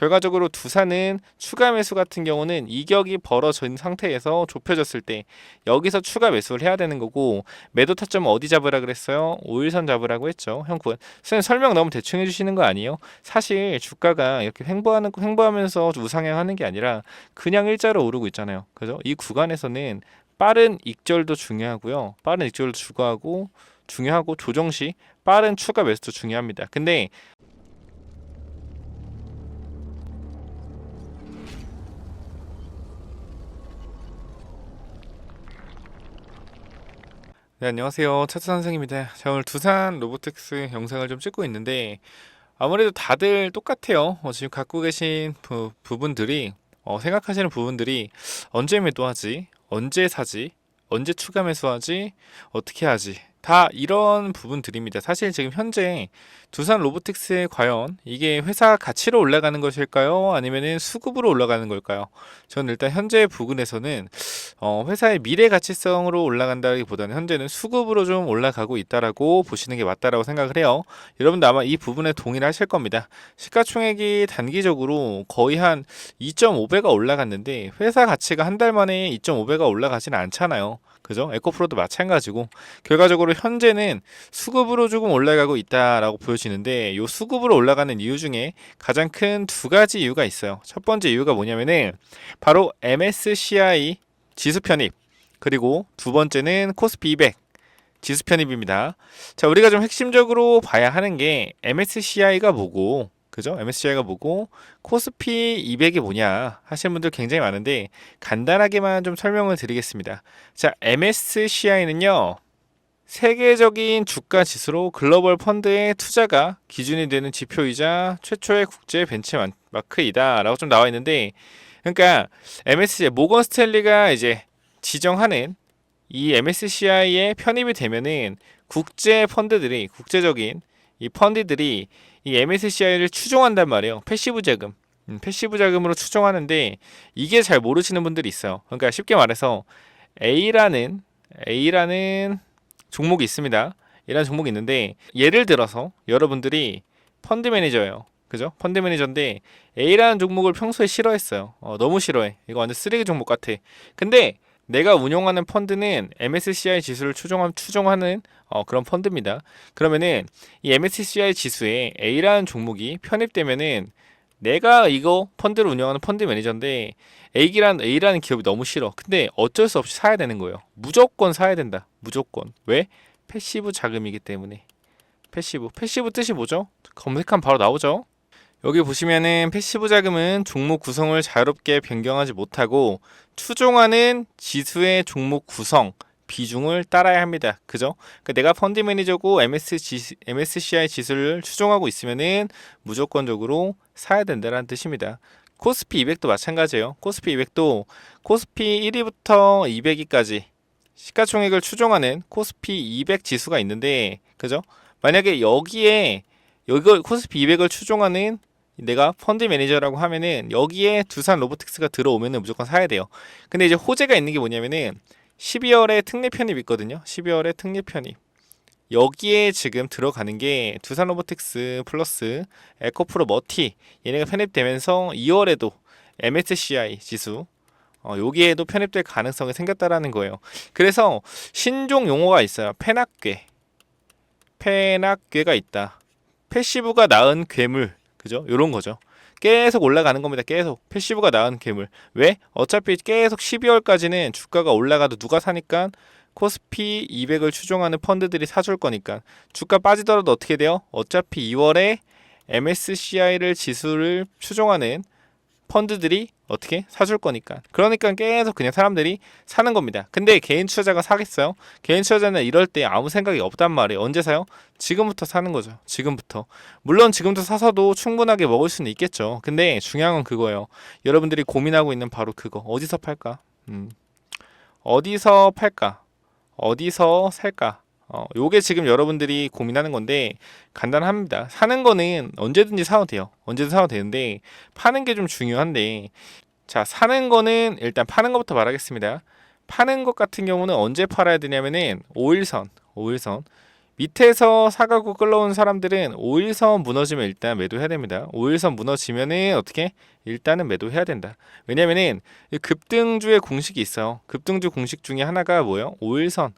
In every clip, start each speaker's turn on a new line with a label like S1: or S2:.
S1: 결과적으로 두산은 추가 매수 같은 경우는 이격이 벌어진 상태에서 좁혀졌을 때 여기서 추가 매수를 해야 되는 거고, 매도 타점은 어디 잡으라 그랬어요? 5일선 잡으라고 했죠. 형 선생님 설명 너무 대충 해주시는 거 아니에요? 사실 주가가 이렇게 횡보하면서 우상향하는 게 아니라 그냥 일자로 오르고 있잖아요. 그죠? 이 구간에서는 빠른 익절도 중요하고요. 빠른 익절도 중요하고 조정 시 빠른 추가 매수도 중요합니다. 근데 네, 안녕하세요. 차트 선생입니다. 자, 오늘 두산 로보틱스 영상을 좀 찍고 있는데 아무래도 다들 똑같아요. 지금 갖고 계신 부분들이 생각하시는 부분들이 언제 매도하지? 언제 사지? 언제 추가 매수하지? 어떻게 하지? 다 이런 부분들입니다. 사실 지금 현재 두산 로보틱스에 과연 이게 회사 가치로 올라가는 것일까요? 아니면은 수급으로 올라가는 걸까요? 저는 일단 현재 부근에서는 회사의 미래 가치성으로 올라간다기보다는 현재는 수급으로 좀 올라가고 있다라고 보시는 게 맞다라고 생각을 해요. 여러분도 아마 이 부분에 동의를 하실 겁니다. 시가총액이 단기적으로 거의 한 2.5배가 올라갔는데 회사 가치가 한 달 만에 2.5배가 올라가지는 않잖아요. 그죠? 에코프로도 마찬가지고 결과적으로 현재는 수급으로 조금 올라가고 있다라고 보여지는데, 이 수급으로 올라가는 이유 중에 가장 큰 두 가지 이유가 있어요. 첫 번째 이유가 뭐냐면은 바로 MSCI 지수 편입, 그리고 두 번째는 코스피 200 지수 편입입니다. 자, 우리가 좀 핵심적으로 봐야 하는 게 MSCI가 뭐고, 그죠? MSCI가 뭐고 코스피 200이 뭐냐 하시는 분들 굉장히 많은데 간단하게만 좀 설명을 드리겠습니다. 자, MSCI는요, 세계적인 주가 지수로 글로벌 펀드의 투자가 기준이 되는 지표이자 최초의 국제 벤치마크이다 라고 좀 나와 있는데, 그러니까 MSCI 모건 스탠리가 이제 지정하는 이 MSCI에 편입이 되면은 국제적인 이 펀드들이 이 MSCI를 추종한단 말이에요. 패시브 자금, 패시브 자금으로 추종하는데 이게 잘 모르시는 분들이 있어요. 그러니까 쉽게 말해서 A라는 종목이 있습니다. A라는 종목이 있는데 예를 들어서 여러분들이 펀드 매니저예요. 그죠? 펀드 매니저인데 A라는 종목을 평소에 싫어했어요. 너무 싫어해. 이거 완전 쓰레기 종목 같아. 근데 내가 운용하는 펀드는 MSCI 지수를 추종하는 그런 펀드입니다. 그러면은 이 MSCI 지수에 A라는 종목이 편입되면은 내가 이거 펀드를 운영하는 펀드 매니저인데 A라는 기업이 너무 싫어. 근데 어쩔 수 없이 사야 되는 거예요. 무조건 사야 된다. 무조건. 왜? 패시브 자금이기 때문에. 패시브 뜻이 뭐죠? 검색하면 바로 나오죠. 여기 보시면은 패시브 자금은 종목 구성을 자유롭게 변경하지 못하고 추종하는 지수의 종목 구성 비중을 따라야 합니다. 그죠? 그러니까 내가 펀드 매니저고 MSCI 지수를 추종하고 있으면은 무조건적으로 사야 된다는 뜻입니다. 코스피 200도 마찬가지예요. 코스피 200도 코스피 1위부터 200위까지 시가총액을 추종하는 코스피 200 지수가 있는데, 그죠? 만약에 여기 코스피 200을 추종하는 내가 펀드 매니저라고 하면은 여기에 두산 로보틱스가 들어오면은 무조건 사야 돼요. 근데 이제 호재가 있는 게 뭐냐면은 12월에 특례 편입 있거든요. 12월에 특례 편입. 여기에 지금 들어가는 게 두산 로보틱스 플러스 에코프로 머티, 얘네가 편입되면서 2월에도 MSCI 지수 여기에도 편입될 가능성이 생겼다라는 거예요. 그래서 신종 용어가 있어요. 페낙괴가 있다. 패시브가 낳은 괴물, 그죠? 요런 거죠. 계속 올라가는 겁니다. 계속 패시브가 낳은 괴물. 왜? 어차피 계속 12월까지는 주가가 올라가도 누가 사니까 코스피 200을 추종하는 펀드들이 사줄 거니까. 주가 빠지더라도 어떻게 돼요? 어차피 2월에 MSCI를 지수를 추종하는 펀드들이 어떻게 사줄 거니까. 그러니까 계속 그냥 사람들이 사는 겁니다. 근데 개인 투자자가 사겠어요? 개인 투자자는 이럴 때 아무 생각이 없단 말이에요. 언제 사요? 지금부터 사는 거죠. 지금부터. 물론 지금부터 사서도 충분하게 먹을 수는 있겠죠. 근데 중요한 건 그거예요. 여러분들이 고민하고 있는 바로 그거. 어디서 팔까? 어디서 팔까? 어디서 살까? 요게 지금 여러분들이 고민하는 건데 간단합니다. 사는 거는 언제든지 사도 돼요. 언제든 사도 되는데 파는 게 좀 중요한데, 자, 사는 거는 일단 파는 것부터 말하겠습니다. 파는 것 같은 경우는 언제 팔아야 되냐면은 5일선 밑에서 사가고 끌러온 사람들은 5일선 무너지면 일단 매도해야 됩니다. 5일선 무너지면은 어떻게? 일단은 매도해야 된다. 왜냐면은 급등주의 공식이 있어요. 급등주 공식 중에 하나가 뭐예요? 5일선.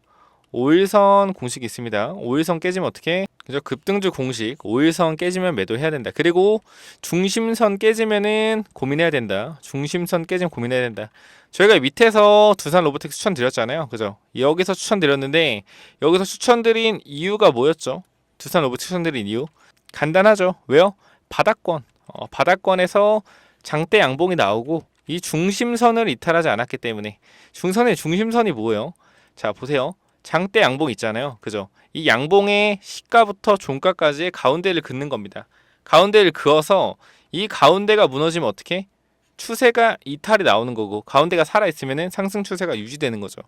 S1: 5일선 공식이 있습니다. 5일선 깨지면 어떻게? 그죠? 급등주 공식 5일선 깨지면 매도해야 된다. 그리고 중심선 깨지면은 고민해야 된다. 중심선 깨지면 고민해야 된다. 저희가 밑에서 두산 로보텍스 추천드렸잖아요. 그죠? 여기서 추천드렸는데 여기서 추천드린 이유가 뭐였죠? 두산 로보텍스 추천드린 이유 간단하죠. 왜요? 바닥권. 바닥권에서 장대 양봉이 나오고 이 중심선을 이탈하지 않았기 때문에 중선의 중심선이 뭐예요? 자, 보세요. 장대 양봉 있잖아요. 그죠? 이 양봉의 시가부터 종가까지의 가운데를 긋는 겁니다. 가운데를 그어서 이 가운데가 무너지면 어떻게? 추세가 이탈이 나오는 거고 가운데가 살아있으면 상승 추세가 유지되는 거죠.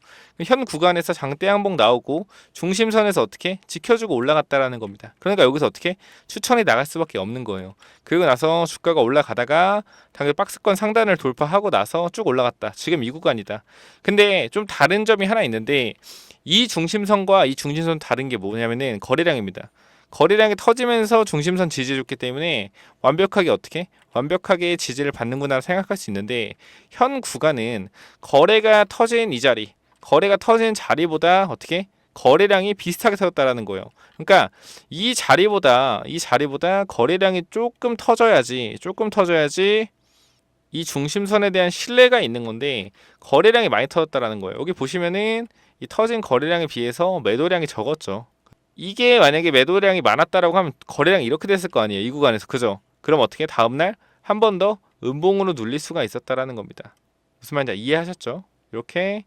S1: 현 구간에서 장대 양봉 나오고 중심선에서 어떻게 지켜주고 올라갔다라는 겁니다. 그러니까 여기서 어떻게 추천이 나갈 수밖에 없는 거예요. 그리고 나서 주가가 올라가다가 당연히 박스권 상단을 돌파하고 나서 쭉 올라갔다. 지금 이 구간이다. 근데 좀 다른 점이 하나 있는데 이 중심선과 이 중심선 다른 게 뭐냐면은 거래량입니다. 거래량이 터지면서 중심선 지지해줬기 때문에 완벽하게 어떻게? 완벽하게 지지를 받는구나 생각할 수 있는데 현 구간은 거래가 터진 이 자리, 거래가 터진 자리보다 어떻게? 거래량이 비슷하게 터졌다라는 거예요. 그러니까 이 자리보다 거래량이 조금 터져야지 이 중심선에 대한 신뢰가 있는 건데 거래량이 많이 터졌다라는 거예요. 여기 보시면은 이 터진 거래량에 비해서 매도량이 적었죠. 이게 만약에 매도량이 많았다라고 하면 거래량이 이렇게 됐을 거 아니에요. 이 구간에서. 그죠? 그럼 어떻게 다음날 한 번 더 음봉으로 눌릴 수가 있었다라는 겁니다. 무슨 말인지 이해하셨죠? 이렇게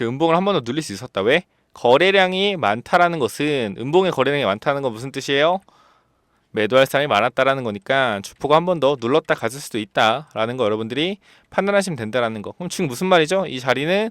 S1: 음봉을 한 번 더 눌릴 수 있었다. 왜? 거래량이 많다라는 것은 음봉의 거래량이 많다는 건 무슨 뜻이에요? 매도할 사람이 많았다라는 거니까 주포가 한 번 더 눌렀다 갔을 수도 있다라는 거 여러분들이 판단하시면 된다라는 거. 그럼 지금 무슨 말이죠? 이 자리는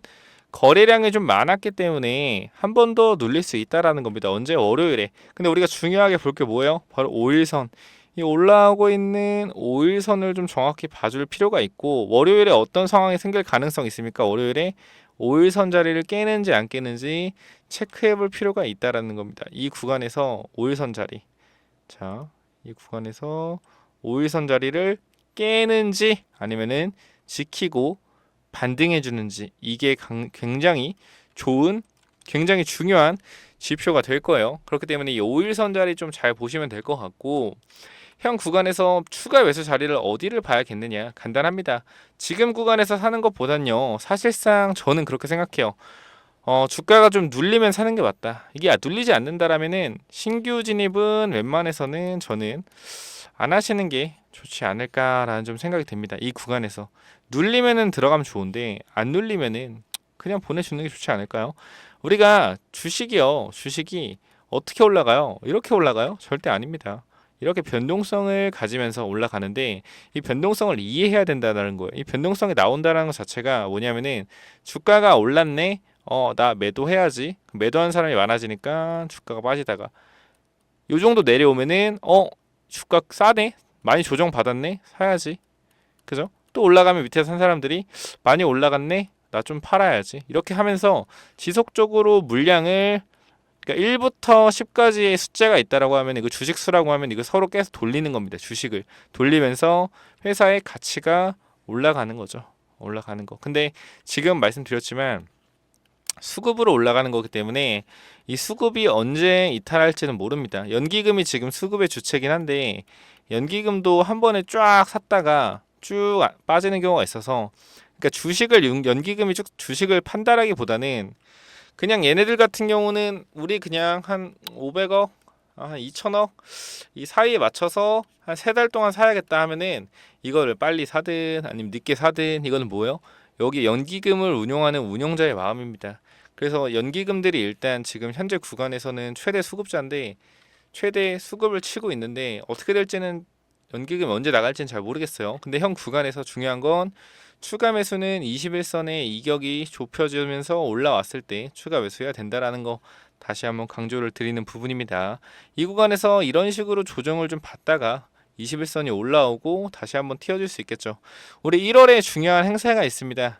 S1: 거래량이 좀 많았기 때문에 한 번 더 눌릴 수 있다라는 겁니다. 언제? 월요일에. 근데 우리가 중요하게 볼 게 뭐예요? 바로 5일선. 이 올라오고 있는 5일선을 좀 정확히 봐줄 필요가 있고 월요일에 어떤 상황이 생길 가능성이 있습니까? 월요일에 5일선 자리를 깨는지 안 깨는지 체크해 볼 필요가 있다라는 겁니다. 이 구간에서 5일선 자리. 자, 이 구간에서 5일선 자리를 깨는지 아니면은 지키고 반등해 주는지 이게 굉장히 좋은 굉장히 중요한 지표가 될 거예요. 그렇기 때문에 이 5일선 자리 좀 잘 보시면 될 것 같고 현 구간에서 추가 매수 자리를 어디를 봐야겠느냐 간단합니다. 지금 구간에서 사는 것보단요 사실상 저는 그렇게 생각해요. 주가가 좀 눌리면 사는 게 맞다. 이게 눌리지 않는다라면은 신규 진입은 웬만해서는 저는 안 하시는 게 좋지 않을까라는 좀 생각이 듭니다. 이 구간에서 눌리면은 들어가면 좋은데 안 눌리면은 그냥 보내주는 게 좋지 않을까요? 우리가 주식이 어떻게 올라가요? 이렇게 올라가요? 절대 아닙니다. 이렇게 변동성을 가지면서 올라가는데 이 변동성을 이해해야 된다는 거예요. 이 변동성이 나온다는 것 자체가 뭐냐면은 주가가 올랐네. 나 매도해야지. 매도한 사람이 많아지니까 주가가 빠지다가 요 정도 내려오면은 주가 싸네. 많이 조정받았네. 사야지. 그죠? 또 올라가면 밑에서 산 사람들이 많이 올라갔네. 나 좀 팔아야지. 이렇게 하면서 지속적으로 물량을 그러니까 1부터 10까지의 숫자가 있다라고 하면 이거 주식 수라고 하면 이거 서로 계속 돌리는 겁니다. 주식을 돌리면서 회사의 가치가 올라가는 거죠. 올라가는 거. 근데 지금 말씀드렸지만 수급으로 올라가는 거기 때문에 이 수급이 언제 이탈할지는 모릅니다. 연기금이 지금 수급의 주체긴 한데 연기금도 한 번에 쫙 샀다가 쭉 빠지는 경우가 있어서 그러니까 연기금이 쭉 주식을 판다라기보다는 그냥 얘네들 같은 경우는 우리 그냥 한 500억, 한 2천억 이 사이에 맞춰서 한 3달 동안 사야겠다 하면은 이거를 빨리 사든 아니면 늦게 사든 이거는 뭐예요? 여기 연기금을 운용하는 운용자의 마음입니다. 그래서 연기금들이 일단 지금 현재 구간에서는 최대 수급자인데 최대 수급을 치고 있는데 어떻게 될지는 연기금이 언제 나갈지는 잘 모르겠어요. 근데 현 구간에서 중요한 건 추가 매수는 21선의 이격이 좁혀지면서 올라왔을 때 추가 매수해야 된다라는 거 다시 한번 강조를 드리는 부분입니다. 이 구간에서 이런 식으로 조정을 좀 받다가 21선이 올라오고 다시 한번 튀어줄 수 있겠죠. 우리 1월에 중요한 행사가 있습니다.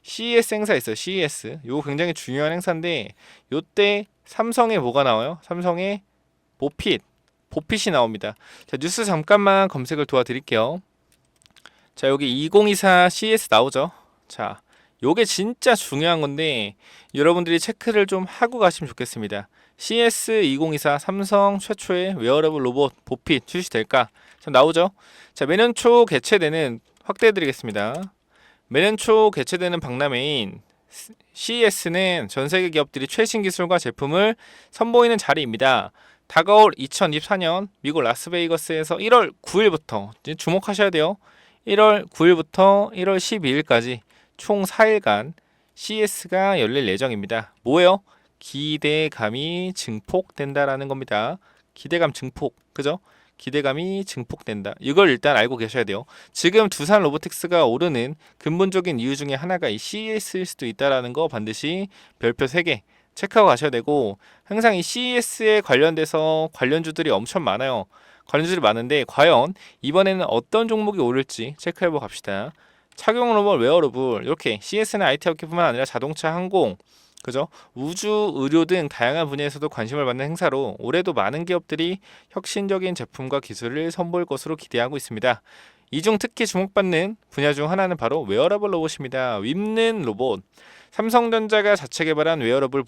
S1: CES 행사 있어요. CES. 요거 굉장히 중요한 행사인데 요때 삼성에 뭐가 나와요? 삼성에 보핏이 나옵니다. 자, 뉴스 잠깐만 검색을 도와드릴게요. 자, 여기 2024 CES 나오죠. 자, 요게 진짜 중요한 건데 여러분들이 체크를 좀 하고 가시면 좋겠습니다. CS 2024 삼성 최초의 웨어러블 로봇 보핏 출시될까? 자, 나오죠. 자, 매년 초 개최되는 확대해드리겠습니다. 매년 초 개최되는 박람회인 CES는 전 세계 기업들이 최신 기술과 제품을 선보이는 자리입니다. 다가올 2024년 미국 라스베이거스에서 1월 9일부터 주목하셔야 돼요. 1월 9일부터 1월 12일까지 총 4일간 CES가 열릴 예정입니다. 뭐예요? 기대감이 증폭된다라는 겁니다. 기대감 증폭, 그죠? 기대감이 증폭된다. 이걸 일단 알고 계셔야 돼요. 지금 두산 로보틱스가 오르는 근본적인 이유 중에 하나가 이 CES일 수도 있다라는 거 반드시 별표 3개 체크하고 가셔야 되고, 항상 이 CES에 관련돼서 관련주들이 엄청 많아요. 관련주들이 많은데 과연 이번에는 어떤 종목이 오를지 체크해보고 갑시다. 착용 로봇, 웨어러블, 이렇게 CES는 IT 업계뿐만 아니라 자동차, 항공, 그죠? 우주, 의료 등 다양한 분야에서도 관심을 받는 행사로 올해도 많은 기업들이 혁신적인 제품과 기술을 선보일 것으로 기대하고 있습니다. 이 중 특히 주목받는 분야 중 하나는 바로 웨어러블 로봇입니다. 윈는 로봇. 삼성전자가 자체 개발한 웨어러블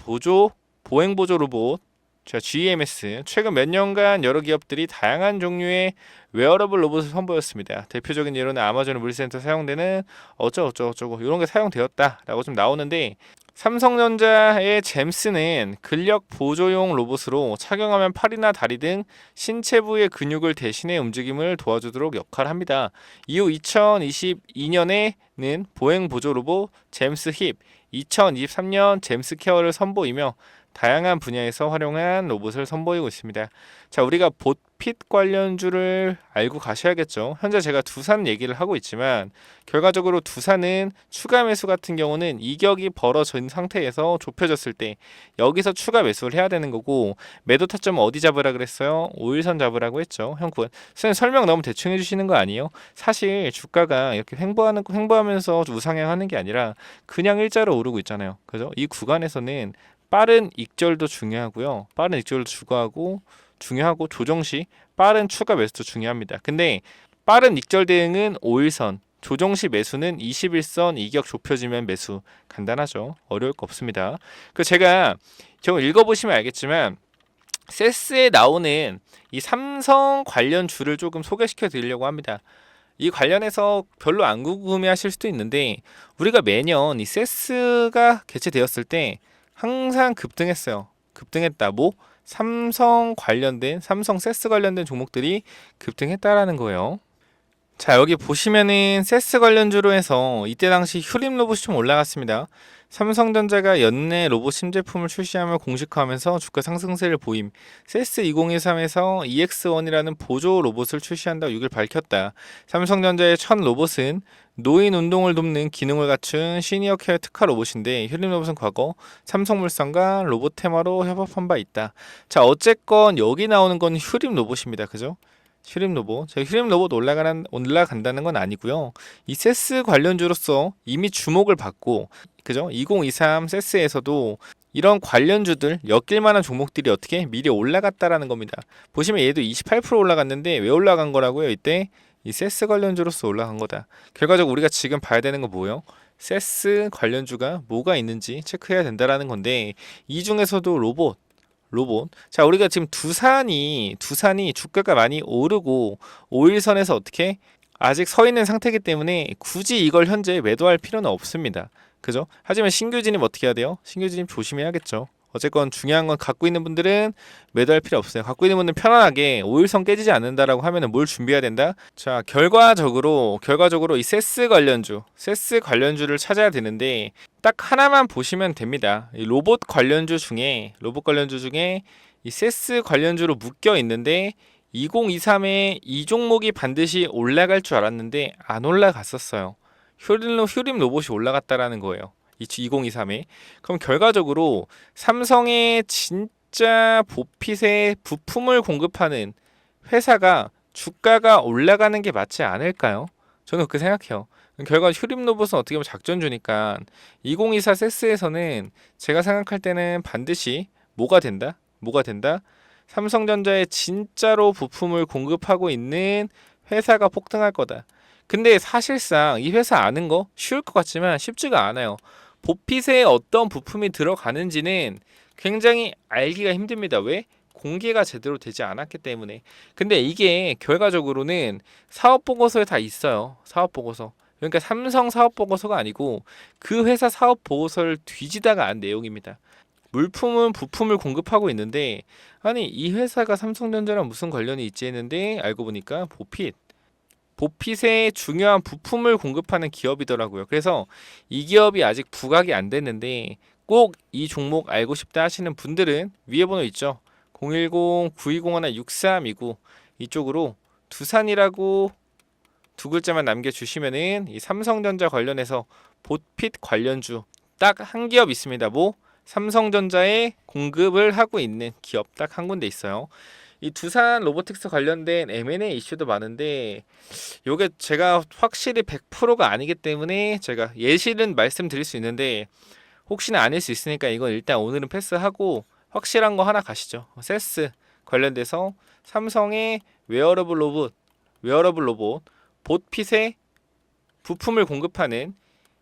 S1: 보행 보조 로봇 GMS. 최근 몇 년간 여러 기업들이 다양한 종류의 웨어러블 로봇을 선보였습니다. 대표적인 예로는 아마존 물리센터 사용되는 어쩌고 이런 게 사용되었다라고 좀 나오는데, 삼성전자의 잼스는 근력 보조용 로봇으로 착용하면 팔이나 다리 등 신체 부의 근육을 대신해 움직임을 도와주도록 역할을 합니다. 이후 2022년에는 보행 보조 로봇 잼스 힙, 2023년 잼스 케어를 선보이며 다양한 분야에서 활용한 로봇을 선보이고 있습니다. 자, 우리가 보핏 관련주를 알고 가셔야겠죠. 현재 제가 두산 얘기를 하고 있지만 결과적으로 두산은 추가 매수 같은 경우는 이격이 벌어진 상태에서 좁혀졌을 때 여기서 추가 매수를 해야 되는 거고, 매도 타점 어디 잡으라 그랬어요? 5일선 잡으라고 했죠. 형군 선생님 설명 너무 대충 해주시는 거 아니에요? 사실 주가가 이렇게 횡보하면서 우상향하는 게 아니라 그냥 일자로 오르고 있잖아요. 그죠? 이 구간에서는 빠른 익절도 중요하고요. 빠른 익절도 중요하고 조정 시 빠른 추가 매수도 중요합니다. 근데 빠른 익절 대응은 5일선, 조정 시 매수는 21선 이격 좁혀지면 매수. 간단하죠. 어려울 거 없습니다. 그 제가 좀 읽어보시면 알겠지만 세스에 나오는 이 삼성 관련 주를 조금 소개시켜 드리려고 합니다. 이 관련해서 별로 안 궁금해하실 수도 있는데 우리가 매년 이 세스가 개최되었을 때 항상 급등했어요. 급등했다. 뭐? 삼성 세스 관련된 종목들이 급등했다라는 거예요. 자, 여기 보시면은 세스 관련주로 해서 이때 당시 휴림 로봇이 좀 올라갔습니다. 삼성전자가 연내 로봇 신제품을 출시하며 공식화하면서 주가 상승세를 보임. 세스 2023에서 EX1이라는 보조 로봇을 출시한다고 6일 밝혔다. 삼성전자의 첫 로봇은 노인 운동을 돕는 기능을 갖춘 시니어 케어 특화 로봇인데, 휴림 로봇은 과거 삼성물산과 로봇 테마로 협업한 바 있다. 자, 어쨌건 여기 나오는 건 휴림 로봇입니다. 그죠? 휴림 로봇. 제가 휴림 로봇 올라간다는 건 아니고요. 이 세스 관련주로서 이미 주목을 받고, 그죠? 2023 세스에서도 이런 관련주들 엮일 만한 종목들이 어떻게 미리 올라갔다라는 겁니다. 보시면 얘도 28% 올라갔는데 왜 올라간 거라고요? 이때 이 세스 관련주로서 올라간 거다. 결과적으로 우리가 지금 봐야 되는 건 뭐예요? 세스 관련주가 뭐가 있는지 체크해야 된다라는 건데, 이 중에서도 로봇. 자, 우리가 지금 두산이 주가가 많이 오르고 5일선에서 어떻게 아직 서 있는 상태이기 때문에 굳이 이걸 현재 매도할 필요는 없습니다. 그죠? 하지만 신규 진입 어떻게 해야 돼요? 신규 진입 조심해야겠죠. 어쨌건 중요한 건 갖고 있는 분들은 매도할 필요 없어요. 갖고 있는 분들은 편안하게 5일선 깨지지 않는다라고 하면은 뭘 준비해야 된다? 자, 결과적으로 이 세스 관련주를 찾아야 되는데 딱 하나만 보시면 됩니다. 이 로봇 관련주 중에 이 세스 관련주로 묶여 있는데 2023에 이 종목이 반드시 올라갈 줄 알았는데 안 올라갔었어요. 휴림 로봇이 올라갔다라는 거예요. 2023에. 그럼 결과적으로 삼성의 진짜 보핏에 부품을 공급하는 회사가 주가가 올라가는 게 맞지 않을까요? 저는 그렇게 생각해요. 결과 휴림로봇은 어떻게 보면 작전주니까 2024 세스에서는 제가 생각할 때는 반드시 뭐가 된다? 뭐가 된다? 삼성전자에 진짜로 부품을 공급하고 있는 회사가 폭등할 거다. 근데 사실상 이 회사 아는 거 쉬울 것 같지만 쉽지가 않아요. 보핏에 어떤 부품이 들어가는지는 굉장히 알기가 힘듭니다. 왜? 공개가 제대로 되지 않았기 때문에. 근데 이게 결과적으로는 사업 보고서에 다 있어요. 사업 보고서. 그러니까 삼성 사업 보고서가 아니고 그 회사 사업 보고서를 뒤지다가 안 내용입니다. 물품은 부품을 공급하고 있는데 아니 이 회사가 삼성전자랑 무슨 관련이 있지 했는데 알고 보니까 보핏에 중요한 부품을 공급하는 기업이더라고요. 그래서 이 기업이 아직 부각이 안 됐는데 꼭 이 종목 알고 싶다 하시는 분들은 위에 번호 있죠. 010-9201-6329 이쪽으로 두산이라고 두 글자만 남겨주시면은 이 삼성전자 관련해서 보핏 관련주 딱 한 기업 있습니다. 뭐 삼성전자에 공급을 하고 있는 기업 딱 한 군데 있어요. 이 두산 로보틱스 관련된 M&A 이슈도 많은데 요게 제가 확실히 100%가 아니기 때문에 제가 예시는 말씀드릴 수 있는데 혹시나 아닐 수 있으니까 이건 일단 오늘은 패스하고 확실한 거 하나 가시죠. 세스 관련돼서 삼성의 웨어러블 로봇 보핏에 부품을 공급하는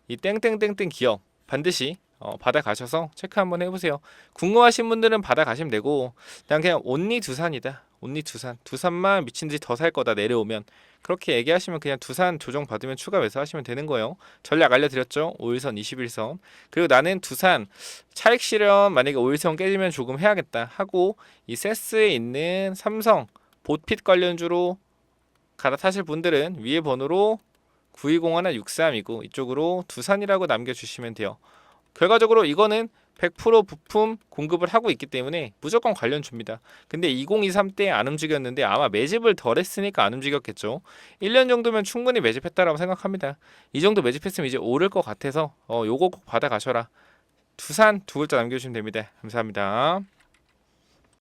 S1: 이 땡땡땡땡 기업 반드시 받아가셔서 체크 한번 해보세요. 궁금하신 분들은 받아가시면 되고 그냥 온리 두산이다. 온리 두산만 미친듯이 더 살 거다 내려오면 그렇게 얘기하시면 그냥 두산 조정 받으면 추가 매수하시면 되는 거예요. 전략 알려드렸죠. 5일선 21선 그리고 나는 두산 차익 실현 만약에 5일선 깨지면 조금 해야겠다 하고 이 세스에 있는 삼성 보핏 관련주로 갈아타실 분들은 위에 번호로 9201-6329 이쪽으로 두산이라고 남겨주시면 돼요. 결과적으로 이거는 100% 부품 공급을 하고 있기 때문에 무조건 관련주입니다. 근데 2023 때 안 움직였는데 아마 매집을 덜 했으니까 안 움직였겠죠. 1년 정도면 충분히 매집했다라고 생각합니다. 이 정도 매집했으면 이제 오를 것 같아서 요거 꼭 받아가셔라. 두산 두 글자 남겨주시면 됩니다. 감사합니다.